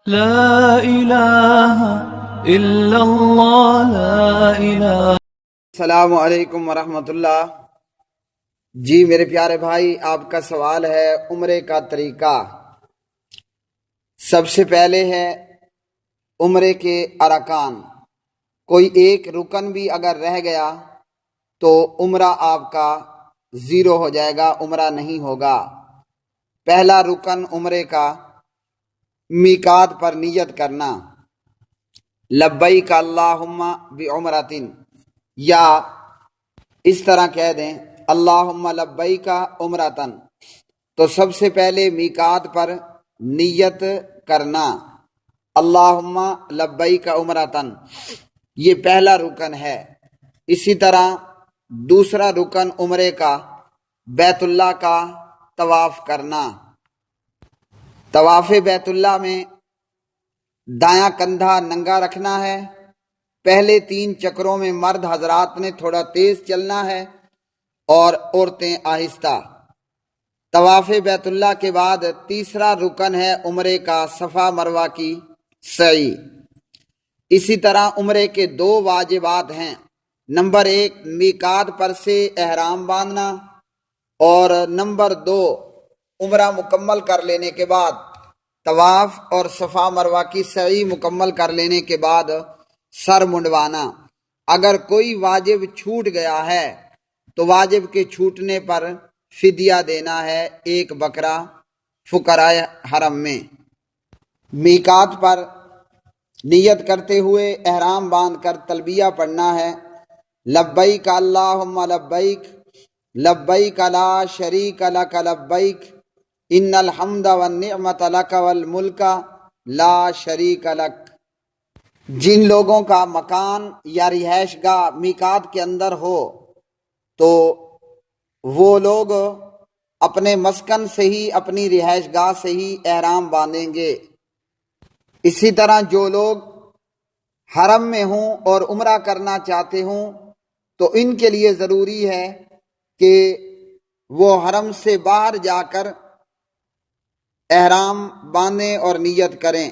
لا الہ الا اللہ لا الہ۔ السلام علیکم ورحمۃ اللہ۔ جی میرے پیارے بھائی، آپ کا سوال ہے عمرے کا طریقہ۔ سب سے پہلے ہے عمرے کے ارکان۔ کوئی ایک رکن بھی اگر رہ گیا تو عمرہ آپ کا زیرو ہو جائے گا، عمرہ نہیں ہوگا۔ پہلا رکن عمرے کا میقات پر نیت کرنا، لبیک اللہم بعمرۃ، یا اس طرح کہہ دیں اللہم لبیک عمرۃ۔ تو سب سے پہلے میقات پر نیت کرنا اللہم لبیک عمرۃ، یہ پہلا رکن ہے۔ اسی طرح دوسرا رکن عمرے کا بیت اللہ کا طواف کرنا۔ طواف بیت اللہ میں دایاں کندھا ننگا رکھنا ہے۔ پہلے 3 چکروں میں مرد حضرات نے تھوڑا تیز چلنا ہے اور عورتیں آہستہ۔ طواف بیت اللہ کے بعد تیسرا رکن ہے عمرے کا صفا مروہ کی سعی۔ اسی طرح عمرے کے 2 واجبات ہیں۔ نمبر 1 میقات پر سے احرام باندھنا، اور نمبر 2 عمرہ مکمل کر لینے کے بعد طواف اور صفا مروہ کی سعی مکمل کر لینے کے بعد سر منڈوانا۔ اگر کوئی واجب چھوٹ گیا ہے تو واجب کے چھوٹنے پر فدیہ دینا ہے 1 بکرا فقراء حرم میں۔ میقات پر نیت کرتے ہوئے احرام باندھ کر تلبیہ پڑھنا ہے، لبیک اللہم لبیک لبیک لا شریک لک لبیک ان الحمد والنعمت لک والملک لا شریک لک۔ جن لوگوں کا مکان یا رہائش گاہ میقات کے اندر ہو تو وہ لوگ اپنے مسکن سے ہی، اپنی رہائش گاہ سے ہی احرام باندھیں گے۔ اسی طرح جو لوگ حرم میں ہوں اور عمرہ کرنا چاہتے ہوں تو ان کے لیے ضروری ہے کہ وہ حرم سے باہر جا کر احرام باندھیں اور نیت کریں،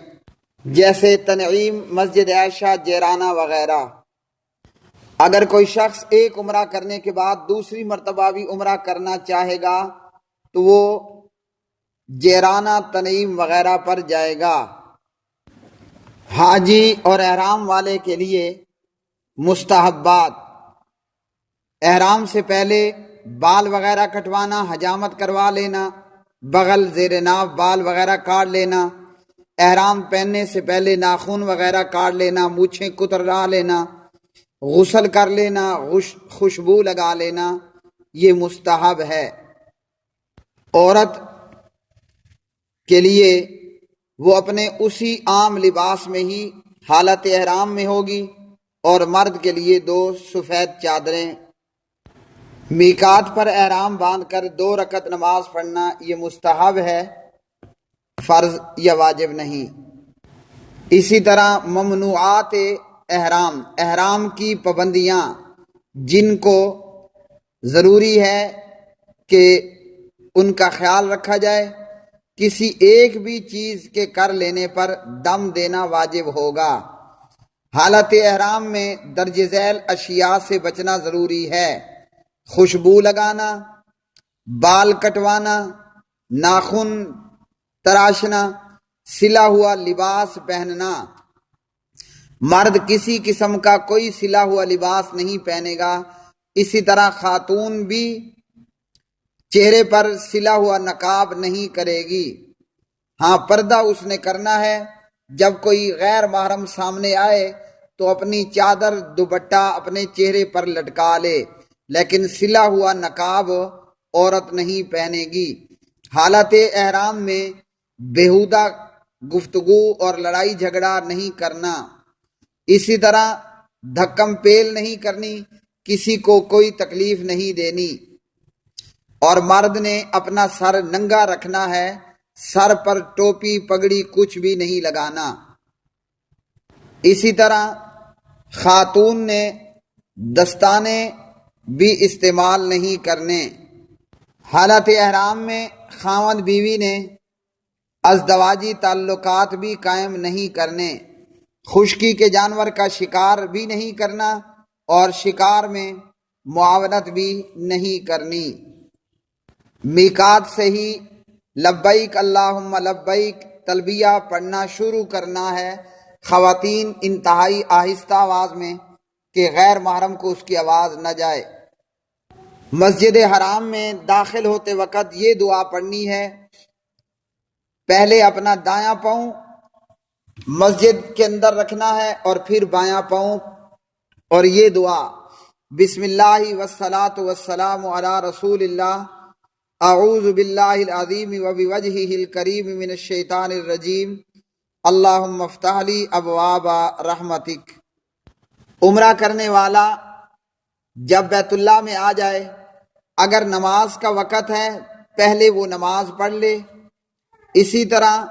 جیسے تنعیم، مسجد عائشہ، جیرانہ وغیرہ۔ اگر کوئی شخص ایک عمرہ کرنے کے بعد دوسری مرتبہ بھی عمرہ کرنا چاہے گا تو وہ جیرانہ، تنعیم وغیرہ پر جائے گا۔ حاجی اور احرام والے کے لیے مستحبات: احرام سے پہلے بال وغیرہ کٹوانا، حجامت کروا لینا، بغل زیر ناف بال وغیرہ کاٹ لینا، احرام پہننے سے پہلے ناخن وغیرہ کاٹ لینا، مونچھیں کترا لینا، غسل کر لینا، خوشبو لگا لینا، یہ مستحب ہے۔ عورت کے لیے وہ اپنے اسی عام لباس میں ہی حالت احرام میں ہوگی، اور مرد کے لیے 2 سفید چادریں۔ میقات پر احرام باندھ کر 2 رکعت نماز پڑھنا یہ مستحب ہے، فرض یا واجب نہیں۔ اسی طرح ممنوعات احرام، احرام کی پابندیاں جن کو ضروری ہے کہ ان کا خیال رکھا جائے۔ کسی ایک بھی چیز کے کر لینے پر دم دینا واجب ہوگا۔ حالت احرام میں درج ذیل اشیاء سے بچنا ضروری ہے: خوشبو لگانا، بال کٹوانا، ناخن تراشنا، سلا ہوا لباس پہننا۔ مرد کسی قسم کا کوئی سلا ہوا لباس نہیں پہنے گا۔ اسی طرح خاتون بھی چہرے پر سلا ہوا نقاب نہیں کرے گی۔ ہاں، پردہ اس نے کرنا ہے جب کوئی غیر محرم سامنے آئے تو اپنی چادر دوپٹہ اپنے چہرے پر لٹکا لے، لیکن سلا ہوا نقاب عورت نہیں پہنے گی۔ حالت احرام میں بیہودہ گفتگو اور لڑائی جھگڑا نہیں کرنا۔ اسی طرح دھکم پیل نہیں کرنی، کسی کو کوئی تکلیف نہیں دینی، اور مرد نے اپنا سر ننگا رکھنا ہے، سر پر ٹوپی پگڑی کچھ بھی نہیں لگانا۔ اسی طرح خاتون نے دستانے بھی استعمال نہیں کرنے۔ حالت احرام میں خاوند بیوی نے ازدواجی تعلقات بھی قائم نہیں کرنے، خشکی کے جانور کا شکار بھی نہیں کرنا اور شکار میں معاونت بھی نہیں کرنی۔ میقات سے ہی لبیک اللہم لبیک تلبیہ پڑھنا شروع کرنا ہے، خواتین انتہائی آہستہ آواز میں کہ غیر محرم کو اس کی آواز نہ جائے۔ مسجد حرام میں داخل ہوتے وقت یہ دعا پڑھنی ہے، پہلے اپنا دایاں پاؤں مسجد کے اندر رکھنا ہے اور پھر بایاں پاؤں، اور یہ دعا بسم اللہ والصلاۃ والسلام علی رسول اللہ، اعوذ باللہ العظیم وبوجہہ الکریم من الشیطان الرجیم، اللہم افتح لی ابواب رحمتک۔ عمرہ کرنے والا جب بیت اللہ میں آ جائے، اگر نماز کا وقت ہے پہلے وہ نماز پڑھ لے۔ اسی طرح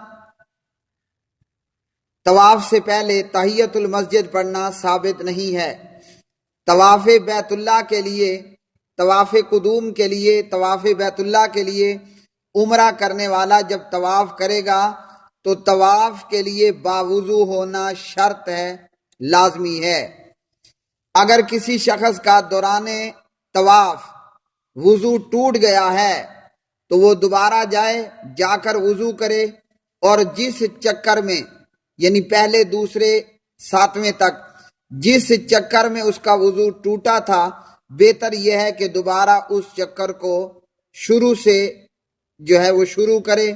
طواف سے پہلے تحیۃ المسجد پڑھنا ثابت نہیں ہے۔ طواف بیت اللہ کے لیے، طواف قدوم کے لیے، طواف بیت اللہ کے لیے عمرہ کرنے والا جب طواف کرے گا تو طواف کے لیے باوضو ہونا شرط ہے، لازمی ہے۔ اگر کسی شخص کا دوران طواف وضو ٹوٹ گیا ہے تو وہ دوبارہ جا کر وضو کرے، اور جس چکر میں یعنی پہلے دوسرے ساتویں تک جس چکر میں اس کا وضو ٹوٹا تھا، بہتر یہ ہے کہ دوبارہ اس چکر کو شروع سے وہ شروع کرے،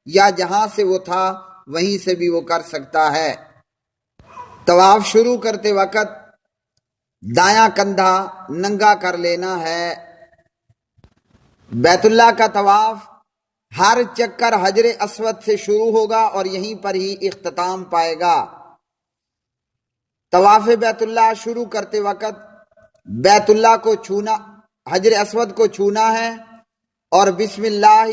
یا جہاں سے وہ تھا وہیں سے بھی وہ کر سکتا ہے۔ طواف شروع کرتے وقت دایاں کندھا ننگا کر لینا ہے۔ بیت اللہ کا طواف ہر چکر حجر اسود سے شروع ہوگا اور یہیں پر ہی اختتام پائے گا۔ طواف بیت اللہ شروع کرتے وقت بیت اللہ کو چھونا، حجر اسود کو چھونا ہے، اور بسم اللہ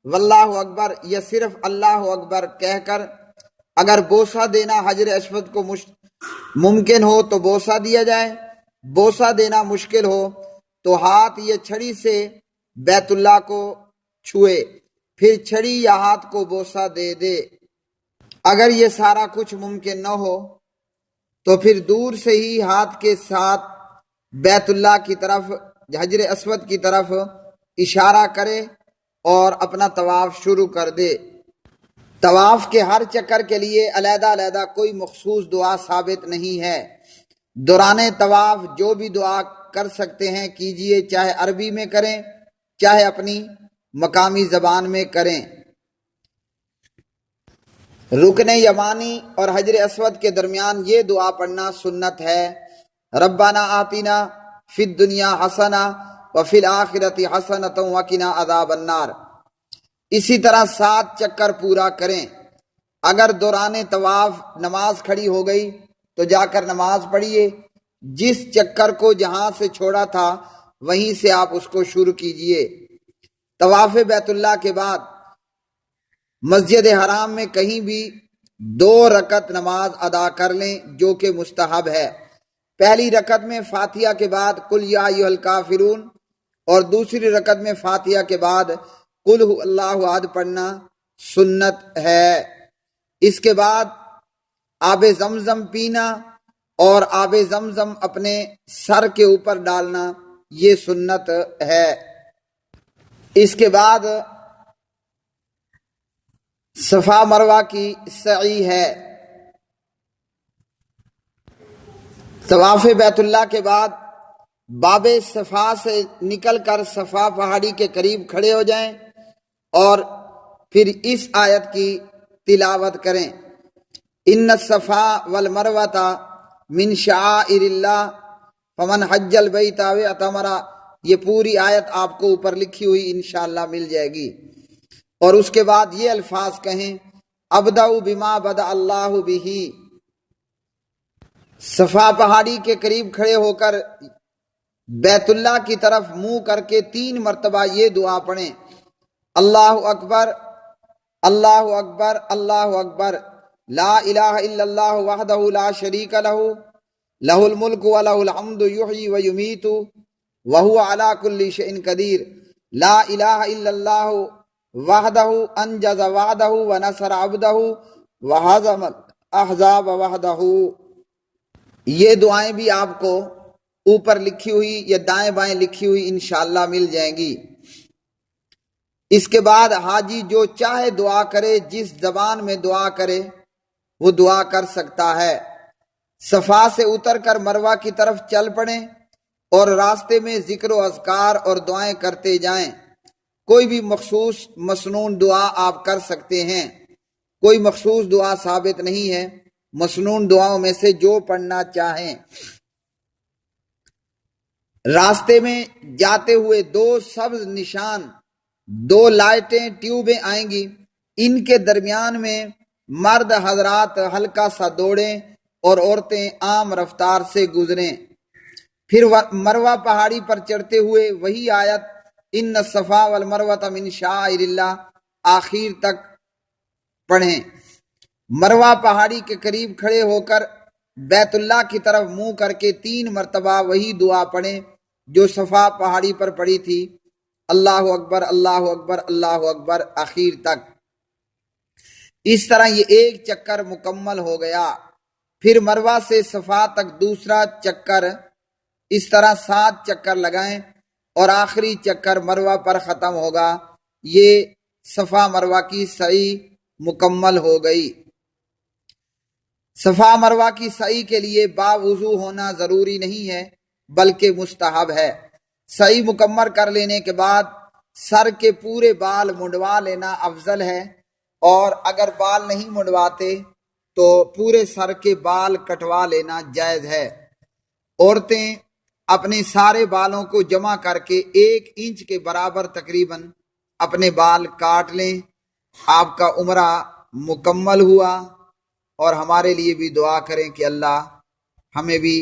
واللہ اکبر یا صرف اللہ اکبر کہہ کر، اگر بوسہ دینا حجر اسود کو ممکن ہو تو بوسہ دیا جائے، بوسہ دینا مشکل ہو تو ہاتھ یا چھڑی سے بیت اللہ کو چھوئے، پھر چھڑی یا ہاتھ کو بوسہ دے۔ اگر یہ سارا کچھ ممکن نہ ہو تو پھر دور سے ہی ہاتھ کے ساتھ بیت اللہ کی طرف، حجر اسود کی طرف اشارہ کرے اور اپنا طواف شروع کر دے۔ طواف کے ہر چکر کے لیے علیحدہ علیحدہ کوئی مخصوص دعا ثابت نہیں ہے۔ دوران طواف جو بھی دعا کر سکتے ہیں کیجئے، چاہے عربی میں کریں چاہے اپنی مقامی زبان میں کریں۔ رکن یمانی اور حجر اسود کے درمیان یہ دعا پڑھنا سنت ہے، ربنا آتنا فی الدنیا حسنہ وفی الآخرۃ حسنۃ وقنا عذاب النار۔ اسی طرح 7 چکر پورا کریں۔ اگر دوران طواف نماز کھڑی ہو گئی تو جا کر نماز پڑھیے، جس چکر کو جہاں سے چھوڑا تھا وہیں سے آپ اس کو شروع کیجئے۔ طواف بیت اللہ کے بعد مسجد حرام میں کہیں بھی 2 رکعت نماز ادا کر لیں، جو کہ مستحب ہے۔ پہلی رکعت میں فاتحہ کے بعد قل یا ایھا الکافرون، اور دوسری رکعت میں فاتحہ کے بعد قل ھو اللہ احد پڑھنا سنت ہے۔ اس کے بعد آب زمزم پینا اور آب زمزم اپنے سر کے اوپر ڈالنا یہ سنت ہے۔ اس کے بعد صفا مروہ کی سعی ہے۔ طواف بیت اللہ کے بعد باب صفا سے نکل کر صفا پہاڑی کے قریب کھڑے ہو جائیں اور پھر اس آیت کی تلاوت کریں، ان الصفا والمروۃ من شعائر اللہ فمن حج البیت او اعتمر۔ یہ پوری آیت آپ کو اوپر لکھی ہوئی انشاءاللہ مل جائے گی، اور اس کے بعد یہ الفاظ کہیں، ابدأ بما بدأ اللہ بہ۔ صفا پہاڑی کے قریب کھڑے ہو کر بیت اللہ کی طرف منہ کر کے 3 مرتبہ یہ دعا پڑھیں، اللہ اکبر اللہ اکبر اللہ اکبر، لا الہ الا اللہ وحدہ لا شریک لہ، لہ الملک ولہ الحمد یحیی ویمیت وہو علی کل شیء قدیر، لا الہ الا اللہ وحدہ انجز وعدہ ونصر عبدہ وہزم الاحزاب وحدہ۔ یہ دعائیں بھی آپ کو اوپر لکھی ہوئی یا دائیں بائیں لکھی ہوئی انشاءاللہ مل جائیں گی۔ اس کے بعد حاجی جو چاہے دعا کرے، جس زبان میں دعا کرے وہ دعا کر سکتا ہے۔ صفا سے اتر کر مروہ کی طرف چل پڑیں اور راستے میں ذکر و اذکار اور دعائیں کرتے جائیں۔ کوئی بھی مخصوص مسنون دعا آپ کر سکتے ہیں، کوئی مخصوص دعا ثابت نہیں ہے، مسنون دعاؤں میں سے جو پڑھنا چاہیں۔ راستے میں جاتے ہوئے دو سبز نشان، دو لائٹیں ٹیوبیں آئیں گی، ان کے درمیان میں مرد حضرات ہلکا سا دوڑیں اور عورتیں عام رفتار سے گزریں۔ پھر مروہ پہاڑی پر چڑھتے ہوئے وہی آیت ان الصفا والمروۃ من شعائر اللہ آخر تک پڑھیں۔ مروہ پہاڑی کے قریب کھڑے ہو کر بیت اللہ کی طرف منہ کر کے 3 مرتبہ وہی دعا پڑھیں جو صفا پہاڑی پر پڑھی تھی، اللہ اکبر اللہ اکبر اللہ اکبر آخر تک۔ اس طرح یہ ایک چکر مکمل ہو گیا۔ پھر مروہ سے صفا تک دوسرا چکر، اس طرح 7 چکر لگائیں اور آخری چکر مروہ پر ختم ہوگا۔ یہ صفا مروہ کی سعی مکمل ہو گئی۔ صفا مروہ کی سعی کے لیے باوضو ہونا ضروری نہیں ہے بلکہ مستحب ہے۔ سعی مکمل کر لینے کے بعد سر کے پورے بال منڈوا لینا افضل ہے، اور اگر بال نہیں منڈواتے تو پورے سر کے بال کٹوا لینا جائز ہے۔ عورتیں اپنے سارے بالوں کو جمع کر کے 1 انچ کے برابر تقریباً اپنے بال کاٹ لیں۔ آپ کا عمرہ مکمل ہوا، اور ہمارے لیے بھی دعا کریں کہ اللہ ہمیں بھی